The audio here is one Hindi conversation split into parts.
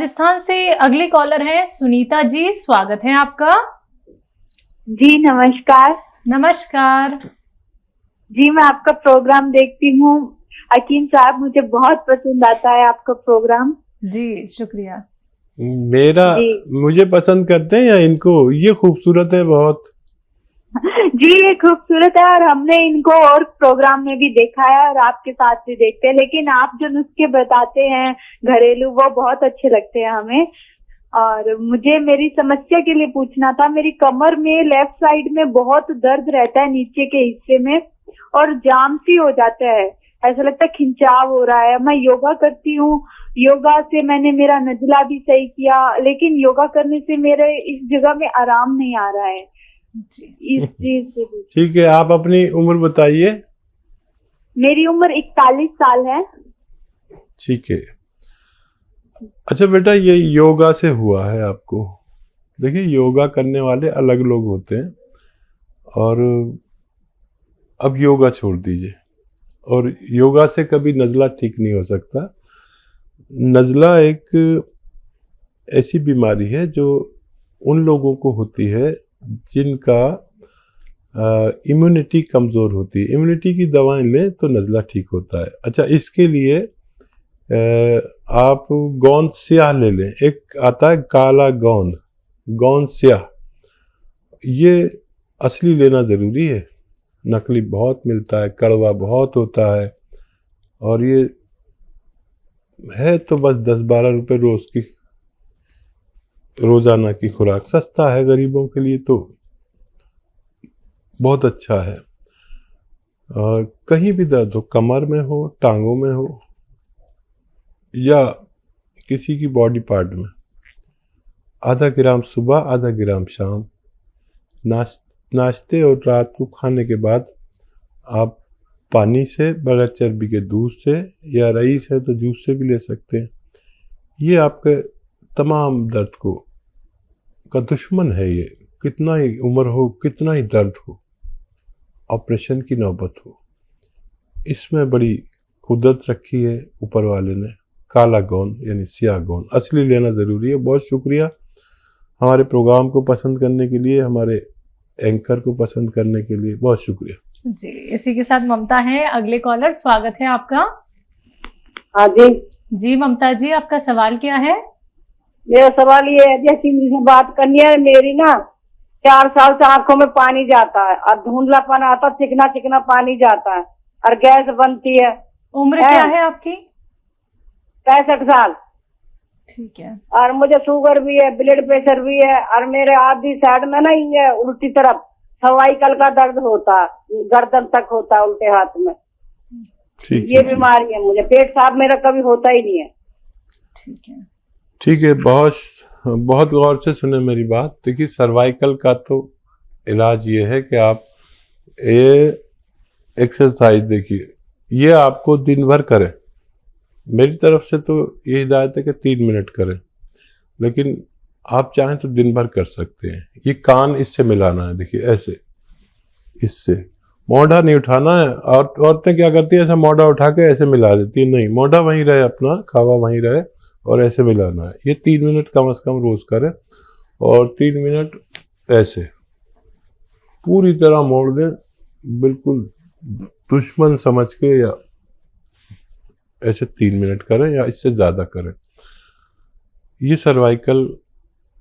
राजस्थान से अगले कॉलर हैं सुनीता जी, स्वागत है आपका। जी नमस्कार। नमस्कार जी, मैं आपका प्रोग्राम देखती हूँ। हकीम साहब, मुझे बहुत पसंद आता है आपका प्रोग्राम। जी, शुक्रिया। मुझे पसंद करते हैं या इनको? ये खूबसूरत है बहुत। जी, ये खूबसूरत है और हमने इनको और प्रोग्राम में भी देखा है और आपके साथ भी देखते हैं, लेकिन आप जो नुस्खे बताते हैं घरेलू, वो बहुत अच्छे लगते हैं हमें। और मुझे मेरी समस्या के लिए पूछना था। मेरी कमर में लेफ्ट साइड में बहुत दर्द रहता है, नीचे के हिस्से में, और जाम सी हो जाता है, ऐसा लगता है खिंचाव हो रहा है। मैं योगा करती हूँ, योगा से मैंने मेरा नजला भी सही किया, लेकिन योगा करने से मेरे इस जगह में आराम नहीं आ रहा है। इस चीज से ठीक है, आप अपनी उम्र बताइए। मेरी उम्र 41 साल है। ठीक है। अच्छा बेटा, ये योगा से हुआ है आपको? देखिए, योगा करने वाले अलग लोग होते हैं, और अब योगा छोड़ दीजिए। और योगा से कभी नज़ला ठीक नहीं हो सकता। नज़ला एक ऐसी बीमारी है जो उन लोगों को होती है जिनका इम्यूनिटी कमज़ोर होती है। इम्यूनिटी की दवाएं लें तो नज़ला ठीक होता है। अच्छा, इसके लिए आप गोंद स्याह ले लें। एक आता है काला गोंद, गोंद स्याह, ये असली लेना ज़रूरी है। नकली बहुत मिलता है, कड़वा बहुत होता है, और ये है तो बस 10-12 रुपये रोज़ाना की खुराक। सस्ता है गरीबों के लिए, तो बहुत अच्छा है। और कहीं भी दर्द हो, कमर में हो, टांगों में हो, या किसी की बॉडी पार्ट में, आधा ग्राम सुबह, आधा ग्राम शाम, नाश्ते और रात को खाने के बाद आप पानी से, बगैर चर्बी के दूध से, या रईस है तो जूस से भी ले सकते हैं। ये आपके तमाम दर्द का दुश्मन है। ये कितना ही उम्र हो, कितना ही दर्द हो, ऑपरेशन की नौबत हो, इसमें बड़ी कुदरत रखी है ऊपर वाले ने। काला गोंद यानी स्याह गोंद असली लेना ज़रूरी है। बहुत शुक्रिया हमारे प्रोग्राम को पसंद करने के लिए, हमारे एंकर को पसंद करने के लिए, बहुत शुक्रिया जी। इसी के साथ ममता है अगले कॉलर, स्वागत है आपका। हाँ जी। जी ममता जी, आपका सवाल क्या है? मेरा सवाल ये है, जैसी मुझे बात करनी है, मेरी ना 4 साल से आंखों में पानी जाता है और धुंधलापन आता, चिकना चिकना पानी जाता है और गैस बनती है। उम्र क्या है आपकी? 65 साल। ठीक है। और मुझे शुगर भी है, ब्लड प्रेशर भी है, और मेरे आधी साइड में ना ये उल्टी तरफ सर्वाइकल का दर्द होता है, गर्दन तक होता है, उल्टे हाथ में। ये बीमारी है मुझे। पेट साफ मेरा कभी होता ही नहीं है। ठीक है, ठीक है। बहुत गौर से सुने मेरी बात। देखिए, सर्वाइकल का तो इलाज ये है कि आप ये एक्सरसाइज, देखिए, ये आपको दिन भर करें। मेरी तरफ से तो ये हिदायत है कि 3 मिनट करें, लेकिन आप चाहें तो दिन भर कर सकते हैं। ये कान इससे मिलाना है, देखिए ऐसे, इससे मोढ़ा नहीं उठाना है। और औरतें क्या करती है, ऐसा मोढ़ा उठा के ऐसे मिला देती है। नहीं, मोढ़ा वहीं रहे, अपना खावा वहीं रहे, और ऐसे मिलाना है। ये 3 मिनट कम से कम रोज करें, और 3 मिनट ऐसे पूरी तरह मोड़ दें, बिल्कुल दुश्मन समझ के, या ऐसे 3 मिनट करें या इससे ज़्यादा करें। ये सर्वाइकल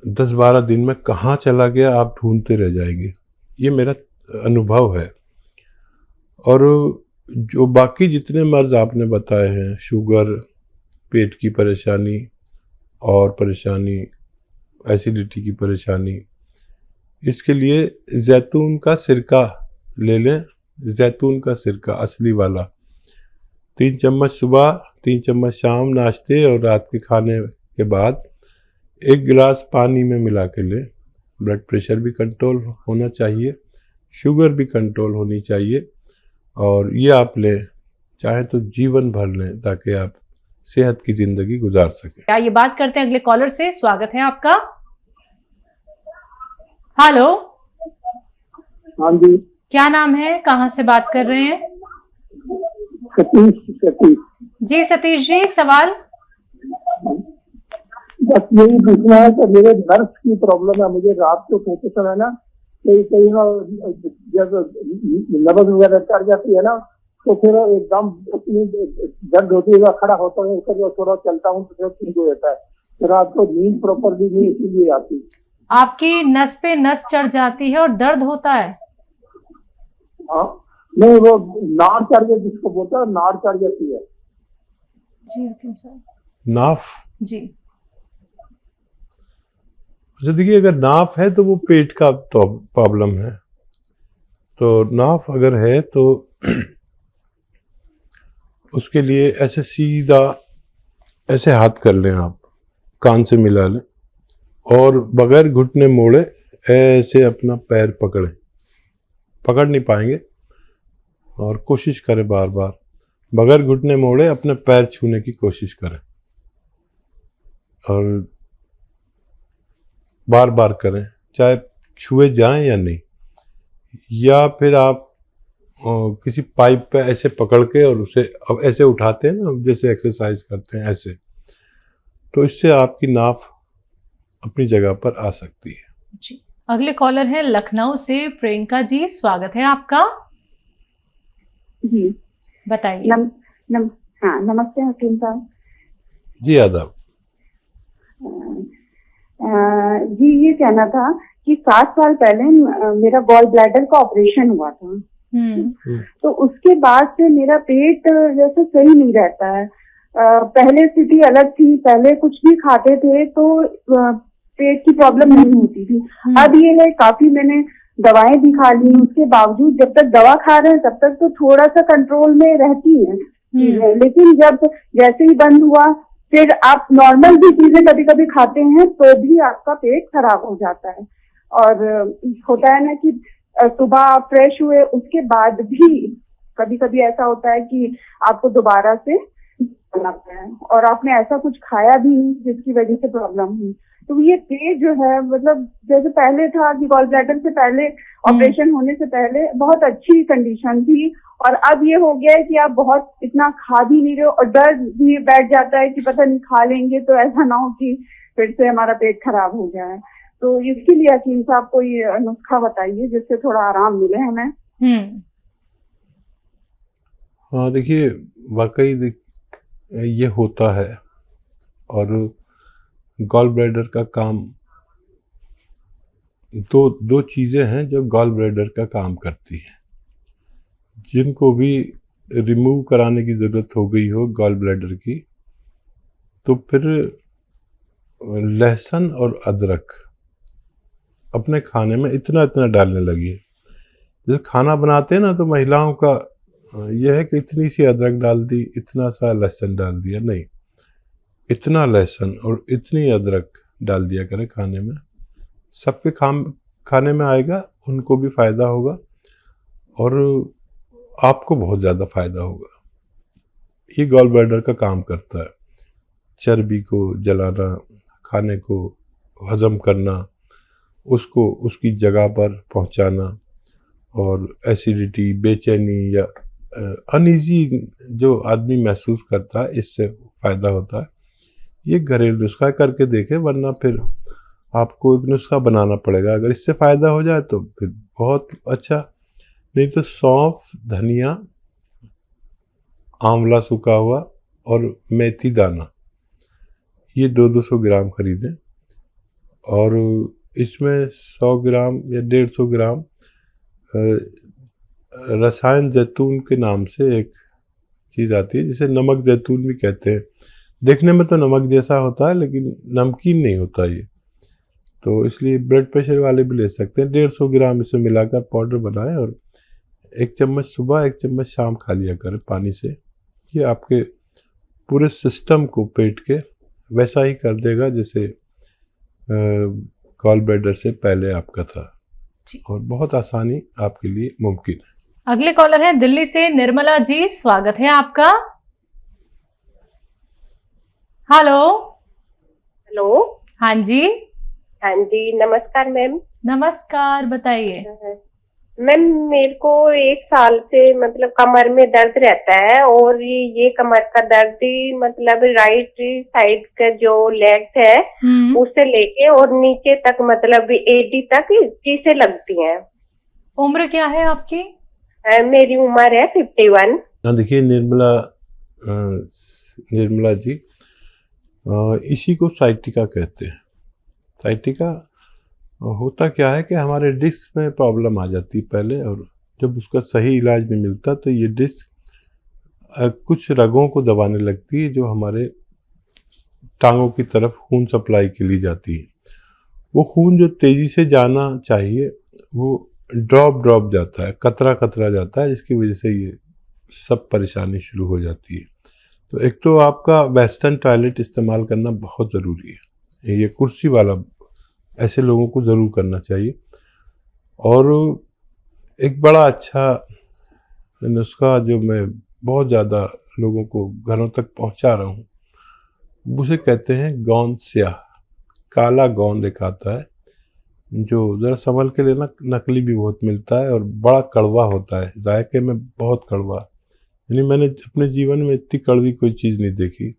10-12 दिन में कहाँ चला गया आप ढूंढते रह जाएंगे। ये मेरा अनुभव है। और जो बाकी जितने मर्ज आपने बताए हैं, शुगर, पेट की परेशानी और परेशानी, एसिडिटी की परेशानी, इसके लिए जैतून का सिरका ले लें। जैतून का सिरका असली वाला, 3 चम्मच सुबह, 3 चम्मच शाम, नाश्ते और रात के खाने के बाद 1 गिलास पानी में मिला के लें। ब्लड प्रेशर भी कंट्रोल होना चाहिए, शुगर भी कंट्रोल होनी चाहिए, और ये आप लें, चाहे तो जीवन भर लें, ताकि आप सेहत की जिंदगी गुजार सकें। क्या ये बात करते हैं अगले कॉलर से, स्वागत है आपका। हेलो। हाँ जी। क्या नाम है, कहाँ से बात कर रहे हैं? सतीश। जी सतीश जी, सवाल। बस यही पूछना है कि मेरे नर्व की प्रॉब्लम है, मुझे रात को सोते समय ना कहीं कहीं ना जब नब्ज वगैरह चढ़ जाती है ना, तो फिर एकदम इतनी दर्द होती है, खड़ा होता हूँ फिर थोड़ा चलता हूँ तो फिर ठीक हो जाता है। तो रात को नींद प्रॉपरली नहीं इसीलिए आती। आपकी नस पे नस चढ़ जाती है और दर्द होता है? हाँ, नहीं वो नाड़ चढ़ गई, जिसको बोलता है नाड़ चढ़ जाती है। जी हकीम साहब। नाफ? जी। अच्छा देखिए, अगर नाफ है तो वो पेट का तो प्रॉब्लम है। तो नाफ अगर है तो उसके लिए ऐसे सीधा ऐसे हाथ कर लें, आप कान से मिला लें और बगैर घुटने मोड़े ऐसे अपना पैर पकड़ें। पकड़ नहीं पाएंगे और कोशिश करें बार बार बगैर घुटने मोड़े अपने पैर छूने की कोशिश करें और बार बार करें, चाहे छुए जाएं या नहीं। या फिर आप किसी पाइप पे ऐसे पकड़ के और उसे अब ऐसे उठाते हैं ना, जैसे एक्सरसाइज करते हैं ऐसे, तो इससे आपकी नाफ अपनी जगह पर आ सकती है। जी। अगले कॉलर हैं लखनऊ से प्रियंका जी, स्वागत है आपका। जी बताइए। हाँ, नमस्ते हकीम साहब। जी आदाब। जी ये कहना था कि 7 साल पहले मेरा गॉल ब्लैडर का ऑपरेशन हुआ था। तो उसके बाद से मेरा पेट जैसे सही नहीं रहता है। पहले स्थिति अलग थी, पहले कुछ भी खाते थे तो पेट की प्रॉब्लम नहीं होती थी। अब ये है काफी मैंने दवाएं भी खा ली, उसके बावजूद जब तक दवा खा रहे हैं तब तक तो थोड़ा सा कंट्रोल में रहती है चीजें, लेकिन जब जैसे ही बंद हुआ फिर आप नॉर्मल भी चीजें कभी कभी खाते हैं तो भी आपका पेट खराब हो जाता है। और होता है ना कि सुबह आप फ्रेश हुए उसके बाद भी कभी कभी ऐसा होता है कि आपको दोबारा से करना पड़ा है और आपने ऐसा कुछ खाया भी नहीं जिसकी वजह से प्रॉब्लम हुई। तो ये पेट जो है, मतलब जैसे पहले था कि गॉल ब्लैडर से पहले ऑपरेशन होने से पहले बहुत अच्छी कंडीशन थी और अब ये हो गया है कि आप बहुत इतना खा भी नहीं रहे हो और डर भी बैठ जाता है कि पता नहीं खा लेंगे तो ऐसा ना हो कि फिर से हमारा पेट खराब हो जाए। तो इसके लिए हकीम साहब कोई नुस्खा बताइए जिससे थोड़ा आराम मिले हमें। हाँ देखिए, वाकई ये होता है और गॉल ब्लैडर का काम, दो चीज़ें हैं जो गॉल ब्लैडर का काम करती हैं। जिनको भी रिमूव कराने की ज़रूरत हो गई हो गॉल ब्लैडर की, तो फिर लहसुन और अदरक अपने खाने में इतना इतना डालने लगी। जैसे खाना बनाते हैं ना तो महिलाओं का यह है कि इतनी सी अदरक डाल दी, इतना सा लहसुन डाल दिया, नहीं, इतना लहसुन और इतनी अदरक डाल दिया करें खाने में। सबके खाने में आएगा, उनको भी फ़ायदा होगा और आपको बहुत ज़्यादा फ़ायदा होगा। ये गॉल ब्लैडर का काम करता है, चर्बी को जलाना, खाने को हजम करना, उसको उसकी जगह पर पहुंचाना और एसिडिटी, बेचैनी या अनईजी जो आदमी महसूस करता है, इससे फ़ायदा होता है। ये घरेलू नुस्खा करके देखें, वरना फिर आपको एक नुस्खा बनाना पड़ेगा। अगर इससे फ़ायदा हो जाए तो फिर बहुत अच्छा, नहीं तो सौंफ, धनिया, आंवला सूखा हुआ और मेथी दाना, ये 200 ग्राम खरीदें और इसमें 100 ग्राम या 150 ग्राम रसायन जैतून के नाम से एक चीज़ आती है, जिसे नमक जैतून भी कहते हैं। देखने में तो नमक जैसा होता है लेकिन नमकीन नहीं होता ये, तो इसलिए ब्लड प्रेशर वाले भी ले सकते हैं। 150 ग्राम इसे मिलाकर पाउडर बनाएं और 1 चम्मच सुबह 1 चम्मच शाम खा लिया करें पानी से। ये आपके पूरे सिस्टम को पेट के वैसा ही कर देगा जैसे गॉल ब्लैडर से पहले आपका था, और बहुत आसानी आपके लिए मुमकिन है। अगले कॉलर है दिल्ली से निर्मला जी, स्वागत है आपका। हेलो। हेलो। हाँ जी। हाँ जी, नमस्कार मैम। नमस्कार, बताइए। मैम मेरे को 1 साल से मतलब कमर में दर्द रहता है, और ये कमर का दर्द ही मतलब राइट साइड का जो लेग्स है उससे लेके और नीचे तक मतलब एडी तक चीजें लगती हैं। उम्र क्या है आपकी? मेरी उम्र है 51। देखिए निर्मला जी, इसी को साइटिका कहते हैं। साइटिका होता क्या है कि हमारे डिस्क में प्रॉब्लम आ जाती है पहले, और जब उसका सही इलाज नहीं मिलता तो ये डिस्क कुछ रगों को दबाने लगती है जो हमारे टांगों की तरफ खून सप्लाई के लिए जाती है। वो खून जो तेज़ी से जाना चाहिए वो ड्रॉप जाता है, कतरा जाता है, जिसकी वजह से ये सब परेशानी शुरू हो जाती है। तो एक तो आपका वेस्टर्न टॉयलेट इस्तेमाल करना बहुत ज़रूरी है, ये कुर्सी वाला ऐसे लोगों को ज़रूर करना चाहिए। और एक बड़ा अच्छा नुस्खा जो मैं बहुत ज़्यादा लोगों को घरों तक पहुंचा रहा हूँ, उसे कहते हैं गौंद स्याह। काला गौंद एक आता है जो ज़रा संभल के लेना, नकली भी बहुत मिलता है और बड़ा कड़वा होता है, जायके में बहुत कड़वा। यानी मैंने अपने जीवन में इतनी कड़वी कोई चीज़ नहीं देखी।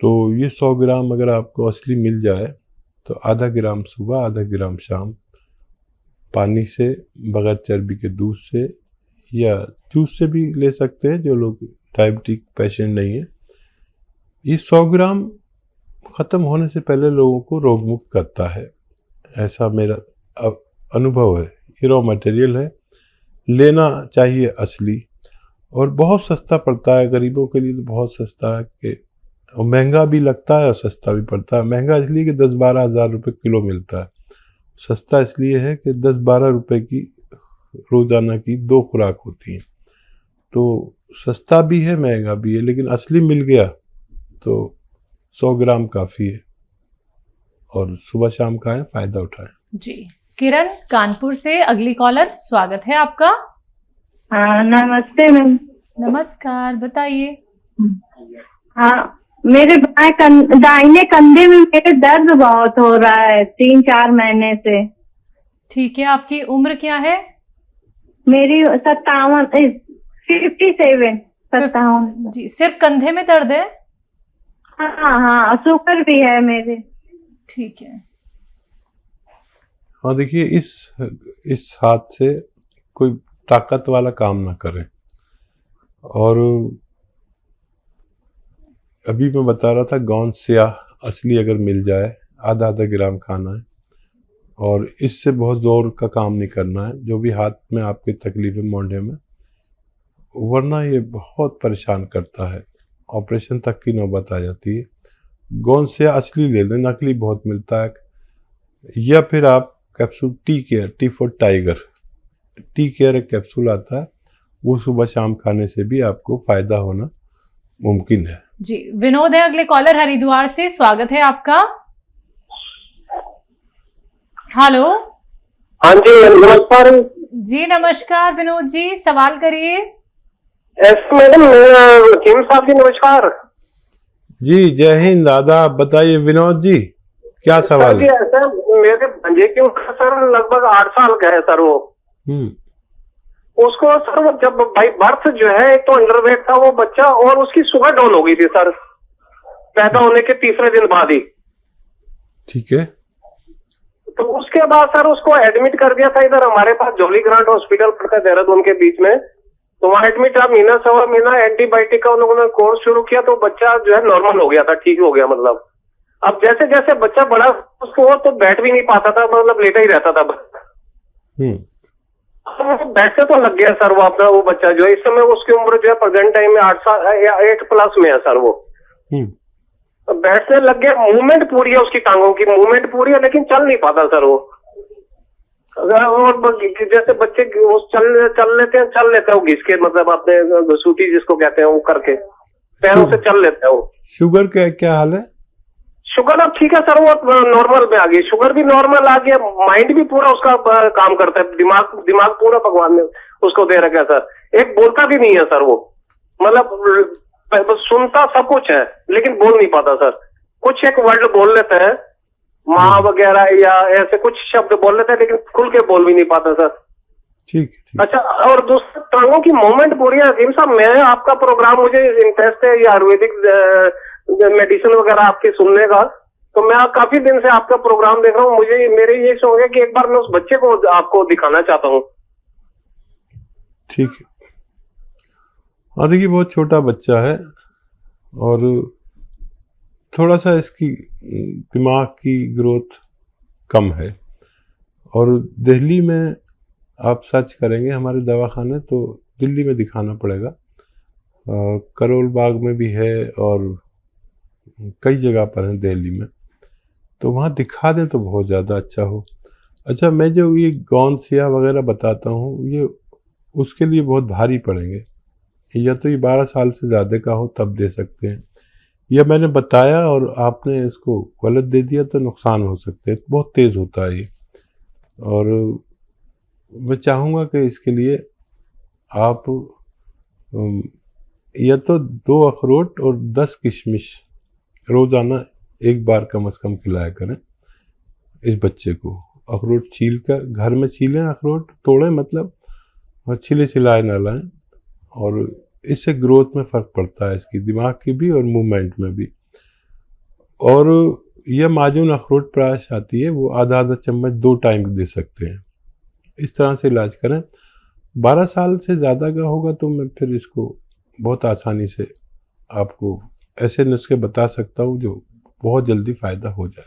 तो ये 100 ग्राम अगर आपको असली मिल जाए तो आधा ग्राम सुबह, आधा ग्राम शाम, पानी से, बगैर चर्बी के दूध से या जूस से भी ले सकते हैं जो लोग डायबिटिक पेशेंट नहीं है। ये 100 ग्राम ख़त्म होने से पहले लोगों को रोग मुक्त करता है, ऐसा मेरा अनुभव है। ये रॉ मटेरियल है, लेना चाहिए असली, और बहुत सस्ता पड़ता है गरीबों के लिए। तो बहुत सस्ता है कि और महंगा भी लगता है और सस्ता भी पड़ता है। महंगा इसलिए कि 10-12 हज़ार रुपये किलो मिलता है, सस्ता इसलिए है कि 10-12 रुपये की रोज़ाना की 2 खुराक होती हैं। तो सस्ता भी है, महंगा भी है, लेकिन असली मिल गया तो 100 ग्राम काफ़ी है। और सुबह शाम खाएं, फ़ायदा उठाएं। जी, किरण कानपुर से अगली कॉलर, स्वागत है आपका। हाँ नमस्ते मैम। नमस्कार, बताइए। हाँ, मेरे दाहिने कंधे में मेरे दर्द बहुत हो रहा है 3-4 महीने से। ठीक है, आपकी उम्र क्या है? मेरी 57। जी, सिर्फ कंधे में दर्द है? हाँ, शुगर भी है मेरे। ठीक है। हाँ देखिए, इस हाथ से कोई ताकत वाला काम ना करें। और अभी मैं बता रहा था गौंद स्याह असली अगर मिल जाए, आधा ग्राम खाना है, और इससे बहुत ज़ोर का काम नहीं करना है जो भी हाथ में आपकी तकलीफ है मोंढे में, वरना ये बहुत परेशान करता है, ऑपरेशन तक की नौबत आ जाती है। गौंद स्याह असली ले लें, नकली बहुत मिलता है। या फिर आप capsule T for tiger, tea care एक कैप्सूल आता है, वो सुबह शाम खाने से भी आपको फायदा होना मुमकिन है। जी, विनोद है अगले कॉलर हरिद्वार से, स्वागत है आपका। हेलो। हाँ जी नमस्कार। जी नमस्कार विनोद जी, सवाल करिए। मैडम जिम साहब जी नमस्कार। जी जय हिंद, आदाब। बताइए विनोद जी, क्या सवाल है? सर मेरे भंजे की उम्र सर लगभग 8 साल का है सर। वो उसको सर वो जब भाई बर्थ जो है, एक तो अंडरवेट था वो बच्चा, और उसकी शुगर डाउन हो गई थी सर पैदा होने के 3रे दिन बाद ही। ठीक है। तो उसके बाद सर उसको एडमिट कर दिया था इधर हमारे पास जॉली ग्रांट हॉस्पिटल पड़ता है देहरादून के बीच में। तो वहाँ एडमिट था, महीना सवा महीना एंटीबायोटिक का उन लोगों ने कोर्स शुरू किया, तो बच्चा जो है नॉर्मल हो गया था, ठीक हो गया मतलब। अब जैसे जैसे बच्चा बड़ा उसको तो बैठ भी नहीं पाता था, मतलब लेटा ही रहता था। बैठने तो लग गया सर वो अपना, वो बच्चा जो है इस समय उसकी उम्र जो है प्रेजेंट टाइम में 8 साल या 8+ में है सर वो। बैठने लग गया, मूवमेंट पूरी है उसकी, टांगों की मूवमेंट पूरी है, लेकिन चल नहीं पाता सर वो। और जैसे बच्चे वो चल लेते हैं वो घिस के, मतलब अपने सूटी जिसको कहते हैं वो करके पैरों से चल लेते हैं वो। शुगर का क्या हाल है? शुगर अब ठीक है सर, वो नॉर्मल में आ गई, शुगर भी नॉर्मल आ गया, माइंड भी पूरा उसका काम करता है, दिमाग पूरा भगवान ने उसको दे रखा है सर। एक बोलता भी नहीं है सर वो, मतलब सुनता सब कुछ है लेकिन बोल नहीं पाता सर। कुछ एक वर्ड बोल लेते हैं, माँ वगैरह या ऐसे कुछ शब्द बोल लेते हैं, लेकिन खुल के बोल भी नहीं पाता सर। ठीक है, ठीक। अच्छा, और दूसरा टांगों की मूवमेंट पूरी है। हकीम साहब, मैं आपका प्रोग्राम, मुझे इंटरेस्ट है ये आयुर्वेदिक मेडिसिन वगैरह आपके सुनने का, तो मैं काफी दिन से आपका प्रोग्राम देख रहा हूँ। मुझे मेरे ये शौक है कि एक बार मैं उस बच्चे को आपको दिखाना चाहता हूँ। ठीक है। हाँ देखिए, बहुत छोटा बच्चा है और थोड़ा सा इसकी दिमाग की ग्रोथ कम है, और दिल्ली में आप सर्च करेंगे हमारे दवाखाने तो दिल्ली में दिखाना पड़ेगा। करोल बाग में भी है और कई जगह पर है दिल्ली में, तो वहाँ दिखा दें तो बहुत ज़्यादा अच्छा हो। अच्छा, मैं जो ये गौनसिया वगैरह बताता हूँ, ये उसके लिए बहुत भारी पड़ेंगे। या तो ये 12 साल से ज़्यादा का हो तब दे सकते हैं, या मैंने बताया और आपने इसको गलत दे दिया तो नुकसान हो सकते हैं। बहुत तेज़ होता है ये, और मैं चाहूँगा कि इसके लिए आप या तो 2 अखरोट और 10 किशमिश रोज़ाना एक बार कम से कम खिलाया करें इस बच्चे को। अखरोट छील कर घर में छीलें, अखरोट तोड़ें मतलब, और छिले छिलाए ना लाएं, और इससे ग्रोथ में फ़र्क पड़ता है, इसकी दिमाग की भी और मूवमेंट में भी। और यह माजून अखरोट प्राश आती है, वो आधा चम्मच 2 टाइम दे सकते हैं। इस तरह से इलाज करें। 12 साल से ज़्यादा का होगा तो मैं फिर इसको बहुत आसानी से आपको ऐसे नुस्खे बता सकता हूँ जो बहुत जल्दी फ़ायदा हो जाए।